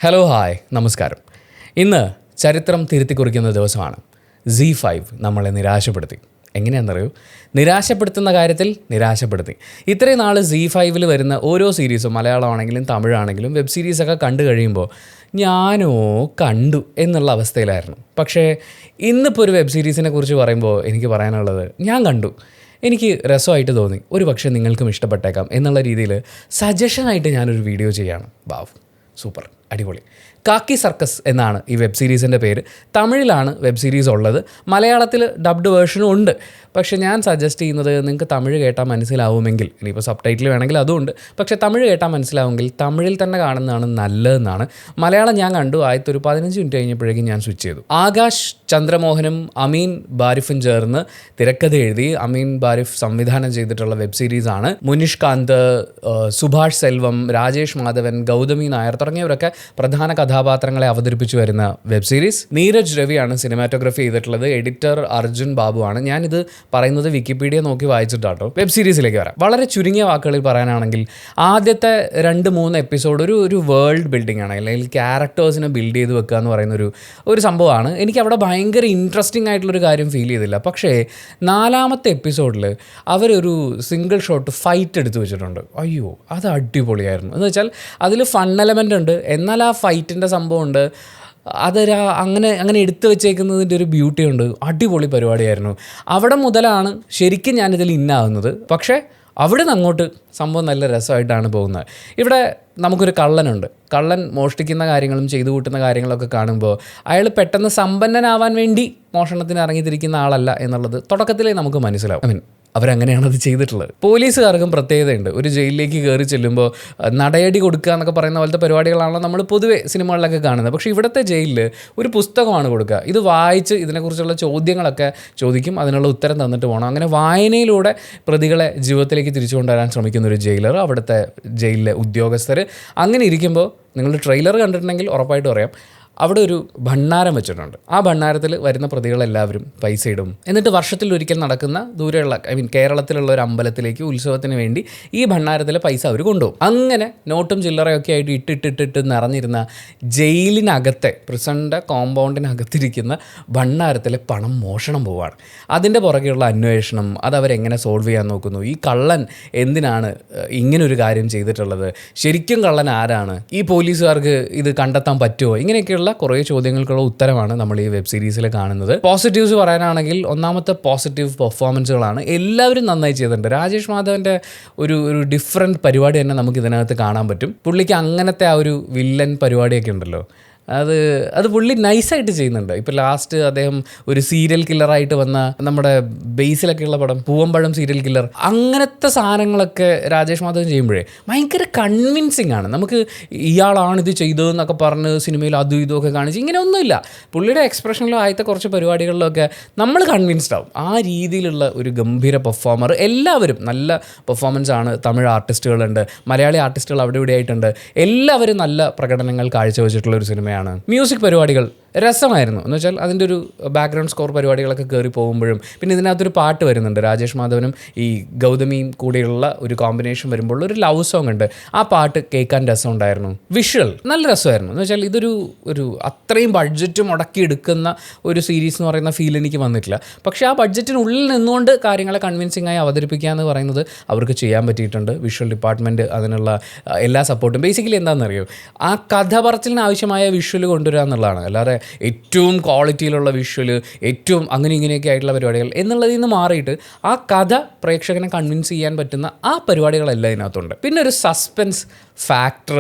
Hello hi നമസ്കാരം. ഇന്ന് ചരിത്രം തിരുത്തി കുറിക്കുന്ന ദിവസമാണ്. Z5 നമ്മളെ നിരാശപ്പെടുത്തി. എങ്ങനെയാണെന്നറിയൂ, നിരാശപ്പെടുത്തുന്ന കാര്യത്തിൽ നിരാശപ്പെടുത്തി. ഇത്രയും നാൾ Z5 വരുന്ന ഓരോ സീരീസും മലയാളമാണെങ്കിലും തമിഴാണെങ്കിലും വെബ് സീരീസൊക്കെ കണ്ടു കഴിയുമ്പോൾ ഞാനോ കണ്ടു എന്നുള്ള അവസ്ഥയിലായിരുന്നു. പക്ഷേ ഇന്നിപ്പോൾ ഒരു വെബ് സീരീസിനെ കുറിച്ച് പറയുമ്പോൾ എനിക്ക് പറയാനുള്ളത്, ഞാൻ കണ്ടു, എനിക്ക് രസമായിട്ട് തോന്നി, ഒരു പക്ഷേ നിങ്ങൾക്കും ഇഷ്ടപ്പെട്ടേക്കാം എന്നുള്ള രീതിയിൽ സജഷനായിട്ട് ഞാനൊരു വീഡിയോ ചെയ്യാണ്. വാവ്, സൂപ്പർ, അടിപൊളി. കാക്കി സർക്കസ് എന്നാണ് ഈ വെബ് സീരീസിൻ്റെ പേര്. തമിഴിലാണ് വെബ് സീരീസ് ഉള്ളത്, മലയാളത്തിൽ ഡബ്ഡ് വേർഷനും ഉണ്ട്. പക്ഷേ ഞാൻ സജസ്റ്റ് ചെയ്യുന്നത്, നിങ്ങൾക്ക് തമിഴ് കേട്ടാൽ മനസ്സിലാവുമെങ്കിൽ, ഇനിയിപ്പോൾ സബ് ടൈറ്റിൽ വേണമെങ്കിൽ അതുമുണ്ട്, പക്ഷേ തമിഴ് കേട്ടാൽ മനസ്സിലാവുമെങ്കിൽ തമിഴിൽ തന്നെ കാണുന്നതാണ് നല്ലതെന്നാണ്. മലയാളം ഞാൻ കണ്ടു, ആദ്യത്തെ ഒരു 15 മിനിറ്റ് കഴിഞ്ഞപ്പോഴേക്കും ഞാൻ സ്വിച്ച് ചെയ്തു. ആകാശ് ചന്ദ്രമോഹനും അമീൻ ബാരിഫും ചേർന്ന് തിരക്കഥ എഴുതി അമീൻ ബാരിഫ് സംവിധാനം ചെയ്തിട്ടുള്ള വെബ് സീരീസാണ്. മുനിഷ് കാന്ത്, സുഭാഷ് സെൽവം, രാജേഷ് മാധവൻ, ഗൗതമി നായർ തുടങ്ങിയവരൊക്കെ പ്രധാന കഥാപാത്രങ്ങളെ അവതരിപ്പിച്ചു വരുന്ന വെബ് സീരീസ്. നീരജ് രവിയാണ് സിനിമാറ്റോഗ്രഫി ചെയ്തിട്ടുള്ളത്. എഡിറ്റർ അർജുൻ ബാബു ആണ്. ഞാനിത് പറയുന്നത് വിക്കിപീഡിയ നോക്കി വായിച്ചിട്ടാട്ടോ. വെബ് സീരീസിലേക്ക് വരാം. വളരെ ചുരുങ്ങിയ വാക്കുകളിൽ പറയാനാണെങ്കിൽ, ആദ്യത്തെ 2-3 എപ്പിസോഡ് ഒരു വേൾഡ് ബിൽഡിംഗ് ആണ്, അല്ലെങ്കിൽ ക്യാരക്ടേഴ്സിനെ ബിൽഡ് ചെയ്ത് വെക്കുക എന്ന് പറയുന്ന ഒരു സംഭവമാണ്. എനിക്ക് അവിടെ ഭയങ്കര ഇൻട്രസ്റ്റിംഗ് ആയിട്ടുള്ളൊരു കാര്യം ഫീൽ ചെയ്തില്ല. പക്ഷേ 4-ാമത്തെ എപ്പിസോഡിൽ അവരൊരു സിംഗിൾ ഷോട്ട് ഫൈറ്റ് എടുത്തു വെച്ചിട്ടുണ്ട്. അയ്യോ, അത് അടിപൊളിയായിരുന്നു. എന്ന് വെച്ചാൽ അതിൽ ഫൺ എലമെൻ്റ് ഉണ്ട്, എന്നാൽ ആ ഫൈറ്റിൻ്റെ സംഭവമുണ്ട്. അങ്ങനെ എടുത്തു വെച്ചേക്കുന്നതിൻ്റെ ഒരു ബ്യൂട്ടി ഉണ്ട്. അടിപൊളി പരിപാടിയായിരുന്നു. അവിടെ മുതലാണ് ശരിക്കും ഞാനിതിൽ ഇന്നാകുന്നത്. പക്ഷേ അവിടെ നിന്ന് അങ്ങോട്ട് സംഭവം നല്ല രസമായിട്ടാണ് പോകുന്നത്. ഇവിടെ നമുക്കൊരു കള്ളനുണ്ട്. കള്ളൻ മോഷ്ടിക്കുന്ന കാര്യങ്ങളും ചെയ്തു കൂട്ടുന്ന കാര്യങ്ങളൊക്കെ കാണുമ്പോൾ അയാൾ പെട്ടെന്ന് സമ്പന്നനാവാൻ വേണ്ടി മോഷണത്തിന് ഇറങ്ങിത്തിരിക്കുന്ന ആളല്ല എന്നുള്ളത് തുടക്കത്തിലേ നമുക്ക് മനസ്സിലാവും. അവരങ്ങനെയാണ് അത് ചെയ്തിട്ടുള്ളത്. പോലീസുകാർക്കും പ്രത്യേകതയുണ്ട്. ഒരു ജയിലിലേക്ക് കയറി ചെല്ലുമ്പോൾ നടയടി കൊടുക്കുക എന്നൊക്കെ പറയുന്ന പോലത്തെ പരിപാടികളാണല്ലോ നമ്മൾ പൊതുവെ സിനിമകളിലൊക്കെ കാണുന്നത്. പക്ഷേ ഇവിടുത്തെ ജയിലിൽ ഒരു പുസ്തകമാണ് കൊടുക്കുക. ഇത് വായിച്ച് ഇതിനെക്കുറിച്ചുള്ള ചോദ്യങ്ങളൊക്കെ ചോദിക്കും, അതിനുള്ള ഉത്തരം തന്നിട്ട് പോകണം. അങ്ങനെ വായനയിലൂടെ പ്രതികളെ ജീവിതത്തിലേക്ക് തിരിച്ചു കൊണ്ടുവരാൻ ശ്രമിക്കുന്ന ഒരു ജയിലർ, അവിടുത്തെ ജയിലിലെ ഉദ്യോഗസ്ഥർ. അങ്ങനെ ഇരിക്കുമ്പോൾ നിങ്ങൾ ട്രെയിലർ കണ്ടിട്ടുണ്ടെങ്കിൽ ഉറപ്പായിട്ടും അറിയാം, അവിടെ ഒരു ഭണ്ഡാരം വെച്ചിട്ടുണ്ട്. ആ ഭണ്ഡാരത്തിൽ വരുന്ന പ്രതികളെല്ലാവരും പൈസ ഇടും. എന്നിട്ട് വർഷത്തിലൊരിക്കൽ നടക്കുന്ന ദൂരെയുള്ള കേരളത്തിലുള്ള ഒരു അമ്പലത്തിലേക്ക് ഉത്സവത്തിന് വേണ്ടി ഈ ഭണ്ഡാരത്തിലെ പൈസ അവർ കൊണ്ടുപോകും. അങ്ങനെ നോട്ടും ചില്ലറയൊക്കെ ആയിട്ട് ഇട്ടിട്ട് നിറഞ്ഞിരുന്ന ജയിലിനകത്തെ, പ്രിസണിൻ്റെ കോമ്പൗണ്ടിനകത്തിരിക്കുന്ന ഭണ്ഡാരത്തിലെ പണം മോഷണം പോവുകയാണ്. അതിൻ്റെ പുറകെയുള്ള അന്വേഷണം, അതവരെങ്ങനെ സോൾവ് ചെയ്യാൻ നോക്കുന്നു. ഈ കള്ളൻ എന്തിനാണ് ഇങ്ങനൊരു കാര്യം ചെയ്തിട്ടുള്ളത്, ശരിക്കും കള്ളൻ ആരാണ്, ഈ പോലീസുകാർക്ക് ഇത് കണ്ടെത്താൻ പറ്റുമോ, ഇങ്ങനെയൊക്കെയുള്ള കുറേ ചോദ്യങ്ങൾക്കുള്ള ഉത്തരമാണ് നമ്മൾ ഈ വെബ് സീരീസിൽ കാണുന്നത്. പോസിറ്റീവ്സ് പറയാനാണെങ്കിൽ, ഒന്നാമത്തെ പോസിറ്റീവ് പെർഫോമൻസുകളാണ്. എല്ലാവരും നന്നായി ചെയ്തിട്ടുണ്ട്. രാജേഷ് മാധവൻ്റെ ഒരു ഡിഫറെൻറ്റ് പരിപാടി തന്നെ നമുക്ക് ഇതിനകത്ത് കാണാൻ പറ്റും. പുള്ളിക്ക് അങ്ങനത്തെ ആ ഒരു വില്ലൻ പരിപാടിയൊക്കെ ഉണ്ടല്ലോ, അത് പുള്ളി നൈസായിട്ട് ചെയ്യുന്നുണ്ട്. ഇപ്പോൾ ലാസ്റ്റ് അദ്ദേഹം ഒരു സീരിയൽ കില്ലറായിട്ട് വന്ന നമ്മുടെ ബേസിലൊക്കെയുള്ള പടം പൂവമ്പഴം സീരിയൽ കില്ലർ, അങ്ങനത്തെ സാധനങ്ങളൊക്കെ രാജേഷ് മാധവൻ ചെയ്യുമ്പോഴേ ഭയങ്കര കൺവിൻസിങ് ആണ്. നമുക്ക് ഇയാളാണിത് ചെയ്തതെന്നൊക്കെ പറഞ്ഞ് സിനിമയിൽ അതും ഇതുമൊക്കെ കാണിച്ച് ഇങ്ങനെ ഒന്നുമില്ല. പുള്ളിയുടെ എക്സ്പ്രഷനിലോ ആദ്യത്തെ കുറച്ച് പരിപാടികളിലൊക്കെ നമ്മൾ കൺവിൻസ്ഡ് ആവും. ആ രീതിയിലുള്ള ഒരു ഗംഭീര പെർഫോമർ. എല്ലാവരും നല്ല പെർഫോമൻസ് ആണ്. തമിഴ് ആർട്ടിസ്റ്റുകളുണ്ട്, മലയാളി ആർട്ടിസ്റ്റുകൾ അവിടെ ഇവിടെ ആയിട്ടുണ്ട്. എല്ലാവരും നല്ല പ്രകടനങ്ങൾ കാഴ്ചവെച്ചിട്ടുള്ള ഒരു സിനിമയാണ്. മ്യൂസിക് പരിപാടികൾ രസമായിരുന്നു. എന്ന് വെച്ചാൽ അതിൻ്റെ ഒരു ബാക്ക്ഗ്രൗണ്ട് സ്കോർ പരിപാടികളൊക്കെ കയറി പോകുമ്പോഴും, പിന്നെ ഇതിനകത്തൊരു പാട്ട് വരുന്നുണ്ട്, രാജേഷ് മാധവനും ഈ ഗൗതമിയും കൂടിയുള്ള ഒരു കോമ്പിനേഷൻ വരുമ്പോൾ ഒരു ലവ് സോങ് ഉണ്ട്. ആ പാട്ട് കേൾക്കാൻ രസമുണ്ടായിരുന്നു. വിഷ്വൽ നല്ല രസമായിരുന്നു. എന്ന് വെച്ചാൽ ഇതൊരു അത്രയും ബഡ്ജറ്റ് മുടക്കി എടുക്കുന്ന ഒരു സീരീസ് എന്ന് പറയുന്ന ഫീൽ എനിക്ക് വന്നിട്ടില്ല. പക്ഷേ ആ ബഡ്ജറ്റിനുള്ളിൽ നിന്നുകൊണ്ട് കാര്യങ്ങളെ കൺവിൻസിംഗ് ആയി അവതരിപ്പിക്കുക എന്ന് പറയുന്നത് അവർക്ക് ചെയ്യാൻ പറ്റിയിട്ടുണ്ട്. വിഷ്വൽ ഡിപ്പാർട്ട്മെൻറ്റ് അതിനുള്ള എല്ലാ സപ്പോർട്ടും. ബേസിക്കലി എന്താണെന്നറിയോ, ആ കഥ പറച്ചിലിന് ആവശ്യമായ വിഷ്വൽ കൊണ്ടുവരിക എന്നുള്ളതാണ്. അല്ലാതെ ഏറ്റവും ക്വാളിറ്റിയിലുള്ള വിഷ്വൽ, ഏറ്റവും അങ്ങനെ ഇങ്ങനെയൊക്കെ ആയിട്ടുള്ള പരിപാടികൾ എന്നുള്ളതിൽ നിന്ന് മാറിയിട്ട് ആ കഥ പ്രേക്ഷകനെ കൺവിൻസ് ചെയ്യാൻ പറ്റുന്ന ആ പരിപാടികളെല്ലാം ഇതിനകത്തുണ്ട്. പിന്നെ ഒരു സസ്പെൻസ് ഫാക്ടർ,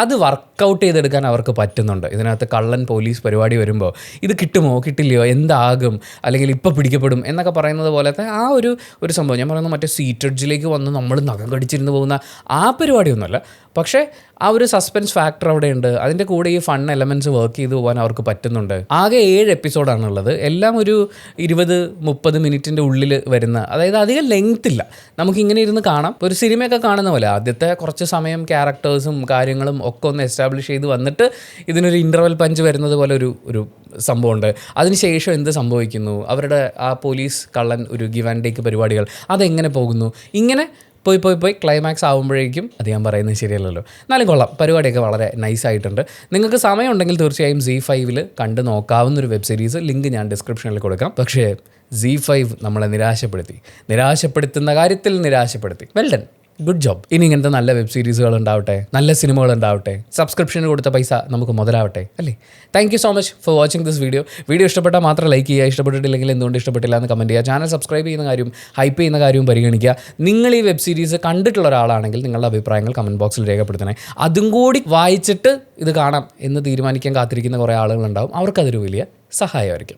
അത് വർക്കൗട്ട് ചെയ്തെടുക്കാൻ അവർക്ക് പറ്റുന്നുണ്ട്. ഇതിനകത്ത് കള്ളൻ പോലീസ് പരിപാടി വരുമ്പോൾ ഇത് കിട്ടുമോ കിട്ടില്ലയോ, എന്താകും, അല്ലെങ്കിൽ ഇപ്പോൾ പിടിക്കപ്പെടും എന്നൊക്കെ പറയുന്നത് പോലത്തെ ആ ഒരു സംഭവം. ഞാൻ പറയുന്നത് മറ്റേ സീറ്റഡ്ജിലേക്ക് വന്ന് നമ്മൾ നഖം കടിച്ചിരുന്ന് പോകുന്ന ആ പരിപാടിയൊന്നുമല്ല. പക്ഷേ ആ ഒരു സസ്പെൻസ് ഫാക്ടർ അവിടെയുണ്ട്. അതിൻ്റെ കൂടെ ഈ ഫൺ എലമെൻറ്റ്സ് വർക്ക് ചെയ്ത് പോകാൻ അവർക്ക് പറ്റുന്നുണ്ട്. ആകെ 7 എപ്പിസോഡാണുള്ളത്. എല്ലാം ഒരു 20-30 മിനിറ്റിൻ്റെ ഉള്ളിൽ വരുന്ന, അതായത് അധികം ലെങ്ത് ഇല്ല. നമുക്കിങ്ങനെ ഇരുന്ന് കാണാം. ഒരു സിനിമയൊക്കെ കാണുന്ന പോലെ ആദ്യത്തെ കുറച്ച് സമയം ക്യാരക്ടേഴ്സും കാര്യങ്ങളും ഒക്കെ ഒന്ന് എസ്റ്റാബ്ലിഷ് ചെയ്ത് വന്നിട്ട് ഇതിനൊരു ഇൻ്റർവെൽ പഞ്ച് വരുന്നത് പോലെ ഒരു സംഭവമുണ്ട്. അതിനുശേഷം എന്ത് സംഭവിക്കുന്നു, അവരുടെ ആ പോലീസ് കള്ളൻ ഒരു ഗിവ് ആൻഡ് ടേക്ക് പരിപാടികൾ അതെങ്ങനെ പോകുന്നു, ഇങ്ങനെ പോയി ക്ലൈമാക്സ് ആകുമ്പോഴേക്കും അത് ഞാൻ പറയുന്നത് ശരിയല്ലല്ലോ. എന്നാലും കൊള്ളാം, പരിപാടിയൊക്കെ വളരെ നൈസായിട്ടുണ്ട്. നിങ്ങൾക്ക് സമയമുണ്ടെങ്കിൽ തീർച്ചയായും Z5 കണ്ടു നോക്കാവുന്നൊരു വെബ് സീരീസ്, ലിങ്ക് ഞാൻ ഡിസ്ക്രിപ്ഷനിൽ കൊടുക്കാം. പക്ഷേ Z5 നമ്മളെ നിരാശപ്പെടുത്തുന്ന കാര്യത്തിൽ നിരാശപ്പെടുത്തി. Well done, good job. ഇനി ഇങ്ങനത്തെ നല്ല വെബ് സീരീസുകൾ ഉണ്ടാവട്ടെ, നല്ല സിനിമകൾ ഉണ്ടാവട്ടെ, സബ്സ്ക്രിപ്ഷന് കൊടുത്ത പൈസ നമുക്ക് മുതലാവട്ടെ അല്ലേ. Thank you so much for watching this video ഇഷ്ടപ്പെട്ടാൽ മാത്രം ലൈക്ക് ചെയ്യുക, ഇഷ്ടപ്പെട്ടിട്ടില്ലെങ്കിൽ എന്തുകൊണ്ട് ഇഷ്ടപ്പെട്ടില്ല എന്ന് കമൻറ്റ് ചെയ്യുക. ചാനൽ സബ്സ്ക്രൈബ് ചെയ്യുന്ന കാര്യവും ഹൈപ്പ് ചെയ്യുന്ന കാര്യവും പരിഗണിക്കുക. നിങ്ങൾ ഈ വെബ് സീരീസ് കണ്ടിട്ടുള്ള ഒരാളാണെങ്കിൽ നിങ്ങളുടെ അഭിപ്രായങ്ങൾ കമൻറ്റ് ബോക്സിൽ രേഖപ്പെടുത്തണേ. അതും കൂടി വായിച്ചിട്ട് ഇത് കാണാം എന്ന് തീരുമാനിക്കാൻ കാത്തിരിക്കുന്ന കുറേ ആളുകളുണ്ടാവും. അവർക്കതൊരു വലിയ സഹായമായിരിക്കും.